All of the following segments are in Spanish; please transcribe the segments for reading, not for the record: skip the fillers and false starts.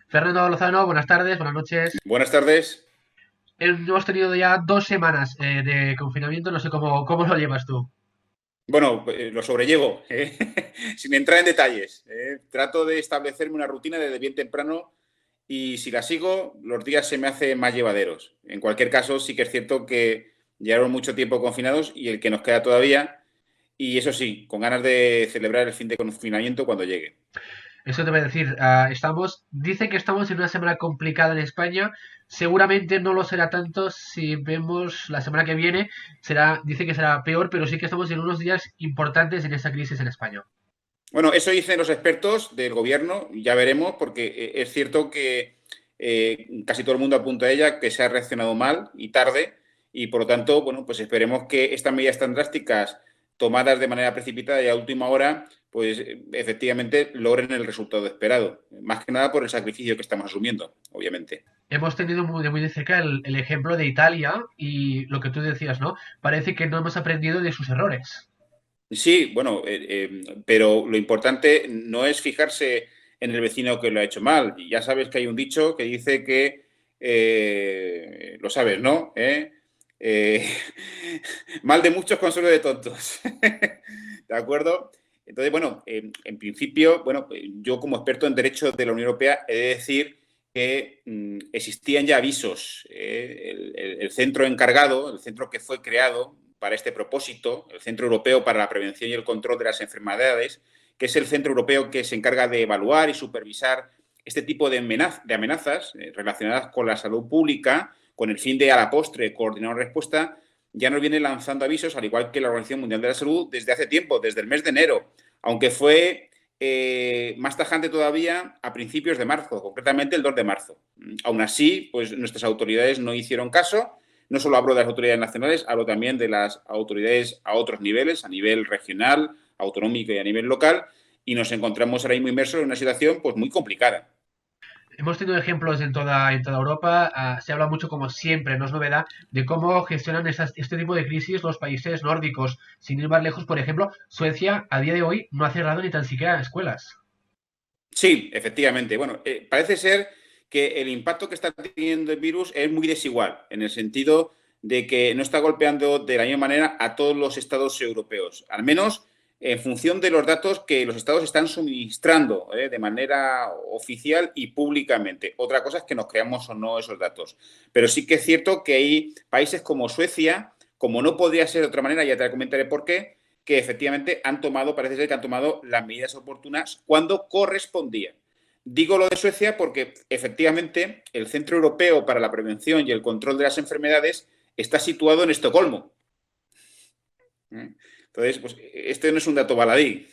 Fernando Lozano, buenas tardes, buenas noches. Buenas tardes. Hemos tenido ya 2 semanas de confinamiento, no sé cómo lo llevas tú. Bueno, lo sobrellevo, sin entrar en detalles. Trato de establecerme una rutina desde bien temprano y si la sigo, los días se me hacen más llevaderos. En cualquier caso, sí que es cierto que llevamos mucho tiempo confinados y el que nos queda todavía, y eso sí, con ganas de celebrar el fin de confinamiento cuando llegue. Eso te voy a decir, dice que estamos en una semana complicada en España, seguramente no lo será tanto si vemos la semana que viene, dice que será peor, pero sí que estamos en unos días importantes en esa crisis en España. Bueno, eso dicen los expertos del gobierno, ya veremos, porque es cierto que casi todo el mundo apunta a ella, que se ha reaccionado mal y tarde, y por lo tanto, bueno, pues esperemos que estas medidas tan drásticas tomadas de manera precipitada y a última hora, pues efectivamente logren el resultado esperado. Más que nada por el sacrificio que estamos asumiendo, obviamente. Hemos tenido muy de cerca el ejemplo de Italia y lo que tú decías, ¿no? Parece que no hemos aprendido de sus errores. Sí, bueno, pero lo importante no es fijarse en el vecino que lo ha hecho mal. Ya sabes que hay un dicho que dice que, lo sabes, ¿no? Eh, mal de muchos, consuelo de tontos. ¿De acuerdo? Entonces, bueno, en principio, bueno, yo como experto en derecho de la Unión Europea he de decir que existían ya avisos. El centro encargado, el centro que fue creado para este propósito, el Centro Europeo para la Prevención y el Control de las Enfermedades, que es el centro europeo que se encarga de evaluar y supervisar este tipo de amenazas relacionadas con la salud pública, con el fin de, a la postre, coordinar una respuesta, ya nos viene lanzando avisos, al igual que la Organización Mundial de la Salud, desde hace tiempo, desde el mes de enero, aunque fue más tajante todavía a principios de marzo, concretamente el 2 de marzo. Aún así, pues nuestras autoridades no hicieron caso. No solo hablo de las autoridades nacionales, hablo también de las autoridades a otros niveles, a nivel regional, autonómico y a nivel local, y nos encontramos ahora mismo inmersos en una situación pues muy complicada. Hemos tenido ejemplos en toda Europa, se habla mucho, como siempre, no es novedad, de cómo gestionan este tipo de crisis los países nórdicos. Sin ir más lejos, por ejemplo, Suecia a día de hoy no ha cerrado ni tan siquiera escuelas. Sí, efectivamente. Bueno, parece ser que el impacto que está teniendo el virus es muy desigual, en el sentido de que no está golpeando de la misma manera a todos los estados europeos, al menos en función de los datos que los estados están suministrando de manera oficial y públicamente. Otra cosa es que nos creamos o no esos datos. Pero sí que es cierto que hay países como Suecia, como no podría ser de otra manera, ya te comentaré por qué, que efectivamente han tomado, parece ser que han tomado las medidas oportunas cuando correspondía. Digo lo de Suecia porque efectivamente el Centro Europeo para la Prevención y el Control de las Enfermedades está situado en Estocolmo. Entonces, pues este no es un dato baladí.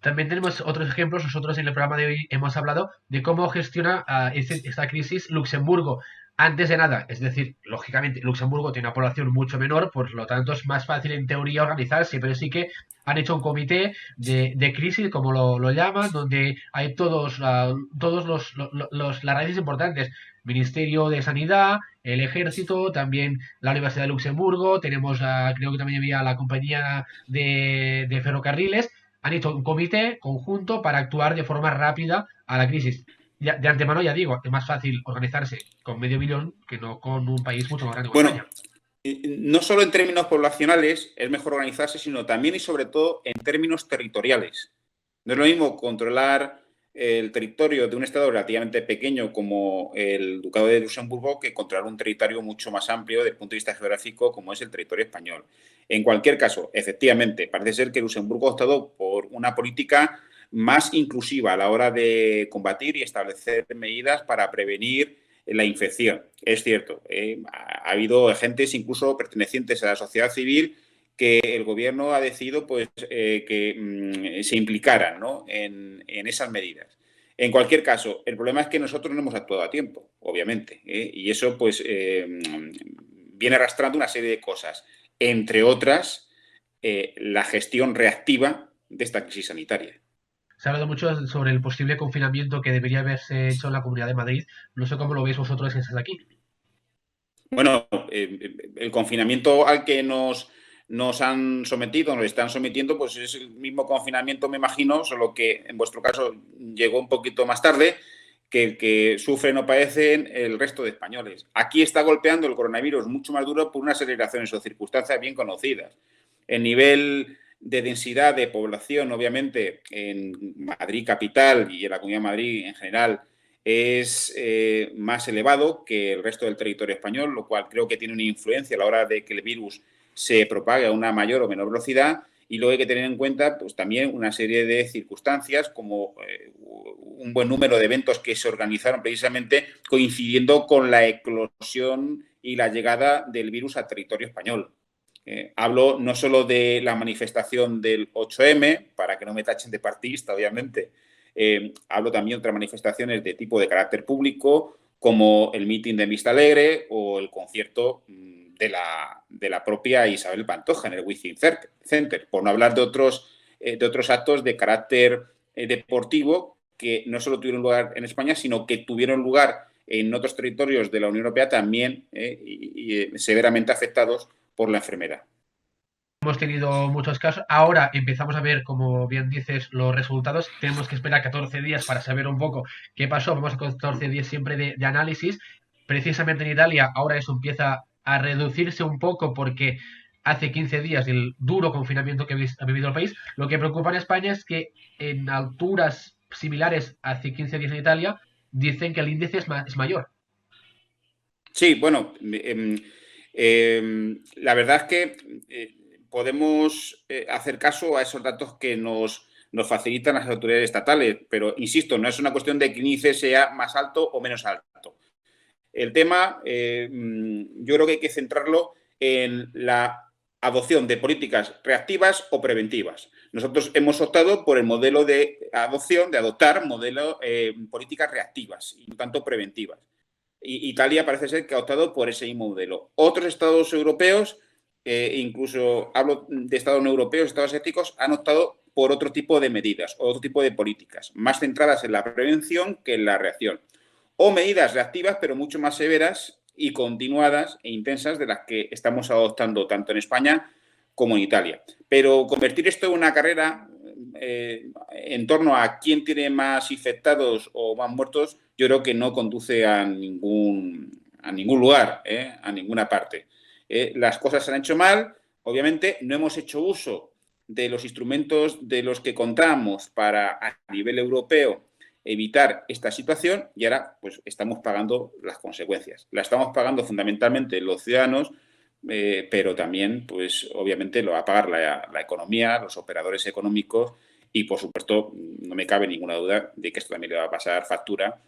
También tenemos otros ejemplos. Nosotros en el programa de hoy hemos hablado de cómo gestiona esta crisis Luxemburgo. Antes de nada, es decir, lógicamente Luxemburgo tiene una población mucho menor, por lo tanto es más fácil en teoría organizarse, pero sí que han hecho un comité de crisis, como lo llaman, donde hay todos las raíces importantes. Ministerio de Sanidad, el Ejército, también la Universidad de Luxemburgo, tenemos, creo que también había la compañía de ferrocarriles. Han hecho un comité conjunto para actuar de forma rápida a la crisis. Ya, de antemano ya digo, es más fácil organizarse con medio millón que no con un país mucho más grande como Bueno, España. no solo en términos poblacionales es mejor organizarse, sino también y sobre todo en términos territoriales. No es lo mismo controlar el territorio de un estado relativamente pequeño como el Ducado de Luxemburgo que controlar un territorio mucho más amplio desde el punto de vista geográfico como es el territorio español. En cualquier caso, efectivamente, parece ser que Luxemburgo ha optado por una política más inclusiva a la hora de combatir y establecer medidas para prevenir la infección. Es cierto, ha habido agentes incluso pertenecientes a la sociedad civil que el gobierno ha decidido pues, que se implicaran, ¿no?, en esas medidas. En cualquier caso, el problema es que nosotros no hemos actuado a tiempo, obviamente, y eso pues viene arrastrando una serie de cosas, entre otras la gestión reactiva de esta crisis sanitaria. Se ha hablado mucho sobre el posible confinamiento que debería haberse hecho en la Comunidad de Madrid. No sé cómo lo veis vosotros que estáis aquí. Bueno, el confinamiento al que nos han sometido, nos están sometiendo, pues es el mismo confinamiento, me imagino, solo que en vuestro caso llegó un poquito más tarde, que el que sufren o padecen el resto de españoles. Aquí está golpeando el coronavirus mucho más duro por unas aceleraciones o circunstancias bien conocidas. El nivel de densidad de población, obviamente, en Madrid capital y en la Comunidad de Madrid en general, es más elevado que el resto del territorio español, lo cual creo que tiene una influencia a la hora de que el virus se propague a una mayor o menor velocidad. Y luego hay que tener en cuenta pues, también una serie de circunstancias como un buen número de eventos que se organizaron precisamente coincidiendo con la eclosión y la llegada del virus al territorio español. Hablo no solo de la manifestación del 8M, para que no me tachen de partidista, obviamente, hablo también de otras manifestaciones de tipo de carácter público, como el mitin de Vista Alegre o el concierto de la propia Isabel Pantoja en el Wizzing Center, por no hablar de otros actos de carácter deportivo que no solo tuvieron lugar en España, sino que tuvieron lugar en otros territorios de la Unión Europea también severamente afectados por la enfermedad. Hemos tenido muchos casos. Ahora empezamos a ver, como bien dices, los resultados. Tenemos que esperar 14 días para saber un poco qué pasó. Vamos a 14 días siempre de análisis. Precisamente en Italia ahora eso empieza a reducirse un poco porque hace 15 días del duro confinamiento que ha vivido el país. Lo que preocupa en España es que en alturas similares hace 15 días en Italia dicen que el índice es mayor. Sí, bueno, la verdad es que podemos hacer caso a esos datos que nos facilitan las autoridades estatales, pero insisto, no es una cuestión de que el índice sea más alto o menos alto. El tema, yo creo que hay que centrarlo en la adopción de políticas reactivas o preventivas. Nosotros hemos optado por el modelo de adopción, de adoptar políticas reactivas y no tanto preventivas. Italia parece ser que ha optado por ese mismo modelo. Otros estados europeos, incluso hablo de estados no europeos, estados asiáticos, han optado por otro tipo de medidas, otro tipo de políticas, más centradas en la prevención que en la reacción. O medidas reactivas, pero mucho más severas y continuadas e intensas de las que estamos adoptando tanto en España como en Italia. Pero convertir esto en una carrera en torno a quién tiene más infectados o más muertos, yo creo que no conduce a ningún lugar, a ninguna parte. Las cosas se han hecho mal, obviamente no hemos hecho uso de los instrumentos de los que contamos para, a nivel europeo, evitar esta situación y ahora pues estamos pagando las consecuencias. La estamos pagando fundamentalmente los ciudadanos, pero también pues obviamente lo va a pagar la economía, los operadores económicos y por supuesto no me cabe ninguna duda de que esto también le va a pasar factura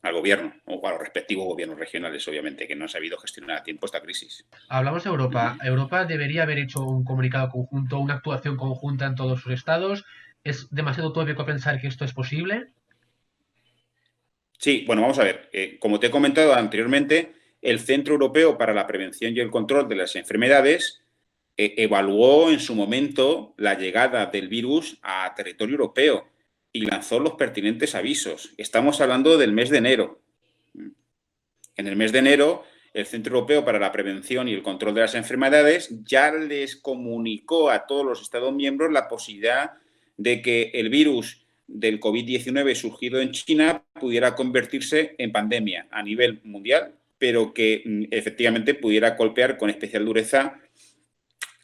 al gobierno o a los respectivos gobiernos regionales, obviamente, que no han sabido gestionar a tiempo esta crisis. Hablamos de Europa. Europa debería haber hecho un comunicado conjunto, una actuación conjunta en todos sus estados. ¿Es demasiado utópico pensar que esto es posible? Sí, bueno, vamos a ver. Como te he comentado anteriormente, el Centro Europeo para la Prevención y el Control de las Enfermedades evaluó en su momento la llegada del virus a territorio europeo y lanzó los pertinentes avisos. Estamos hablando del mes de enero. En el mes de enero, el Centro Europeo para la Prevención y el Control de las Enfermedades ya les comunicó a todos los Estados miembros la posibilidad de que el virus del COVID-19 surgido en China pudiera convertirse en pandemia a nivel mundial, pero que efectivamente pudiera golpear con especial dureza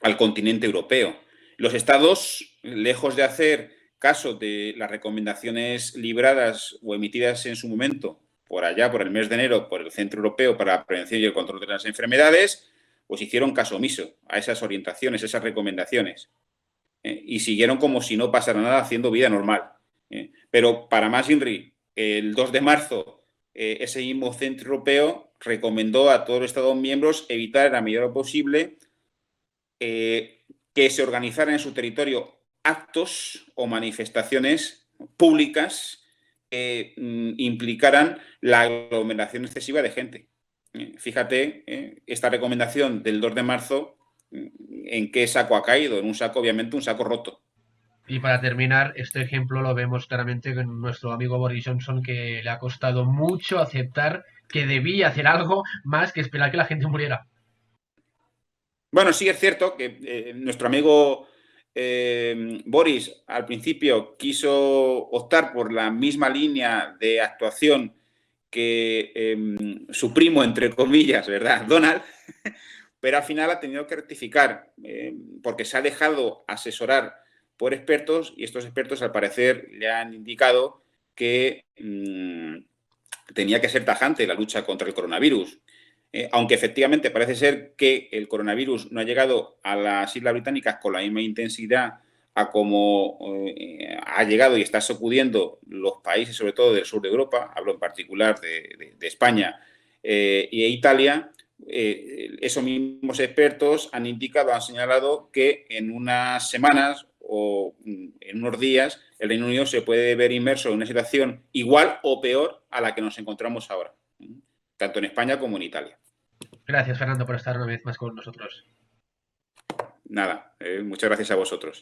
al continente europeo. Los estados, lejos de hacer caso de las recomendaciones libradas o emitidas en su momento por allá, por el mes de enero, por el Centro Europeo para la Prevención y el Control de las Enfermedades, pues hicieron caso omiso a esas orientaciones, esas recomendaciones. Y siguieron como si no pasara nada, haciendo vida normal. Pero para más, Inri, el 2 de marzo, ese mismo Centro Europeo recomendó a todos los Estados miembros evitar en la medida de lo posible que se organizaran en su territorio actos o manifestaciones públicas que implicaran la aglomeración excesiva de gente. Fíjate, esta recomendación del 2 de marzo, ¿en qué saco ha caído? En un saco, obviamente, un saco roto. Y para terminar, este ejemplo lo vemos claramente con nuestro amigo Boris Johnson, que le ha costado mucho aceptar que debía hacer algo más que esperar que la gente muriera. Bueno, sí es cierto que nuestro amigo Boris al principio quiso optar por la misma línea de actuación que su primo, entre comillas, ¿verdad? Donald, pero al final ha tenido que rectificar porque se ha dejado asesorar por expertos y estos expertos al parecer le han indicado que tenía que ser tajante la lucha contra el coronavirus. Aunque efectivamente parece ser que el coronavirus no ha llegado a las Islas Británicas con la misma intensidad a como ha llegado y está sacudiendo los países, sobre todo del sur de Europa, hablo en particular de España y de Italia, esos mismos expertos han indicado, han señalado que en unas semanas o en unos días el Reino Unido se puede ver inmerso en una situación igual o peor a la que nos encontramos ahora, tanto en España como en Italia. Gracias, Fernando, por estar una vez más con nosotros. Nada, muchas gracias a vosotros.